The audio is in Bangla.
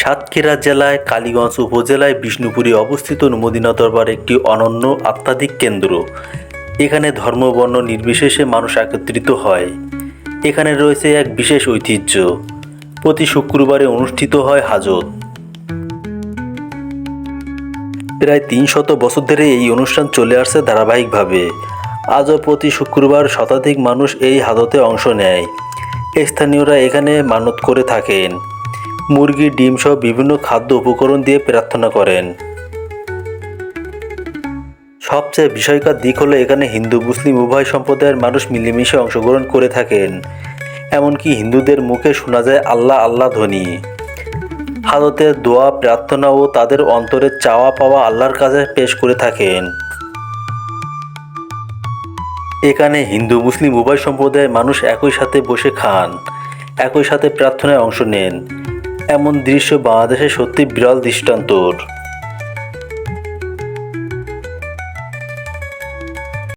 সাতক্ষীরা জেলায় কালীগঞ্জ উপজেলায় বিষ্ণুপুরে অবস্থিত মদিনা দরবার একটি অনন্য আধ্যাত্মিক কেন্দ্র। এখানে ধর্ম বর্ণ নির্বিশেষে মানুষ একত্রিত হয়। এখানে রয়েছে এক বিশেষ ঐতিহ্য। প্রতি শুক্রবারে অনুষ্ঠিত হয় হাজত। প্রায় ৩০০ বছর ধরে এই অনুষ্ঠান চলে আসছে ধারাবাহিকভাবে। আজও প্রতি শুক্রবার শতাধিক মানুষ এই হাজতে অংশ নেয়। স্থানীয়রা এখানে মানত করে থাকেন। মুরগি, ডিম সহ বিভিন্ন খাদ্য উপকরণ দিয়ে প্রার্থনা করেন। সবচেয়ে বিষয়কর দিক হলো এখানে হিন্দু মুসলিম উভয় সম্প্রদায়ের মানুষ মিলেমিশে অংশগ্রহণ করে থাকেন। এমনকি হিন্দুদের মুখে শোনা যায় আল্লাহ আল্লাহ ধ্বনি। হাজতে দোয়া, প্রার্থনা ও তাদের অন্তরের চাওয়া পাওয়া আল্লাহর কাছে পেশ করে থাকেন। এখানে হিন্দু মুসলিম উভয় সম্প্রদায়ের মানুষ একই সাথে বসে খান, একই সাথে প্রার্থনায় অংশ নেন। এমন দৃশ্য বাংলাদেশে সত্যি বিরল দৃষ্টান্তর।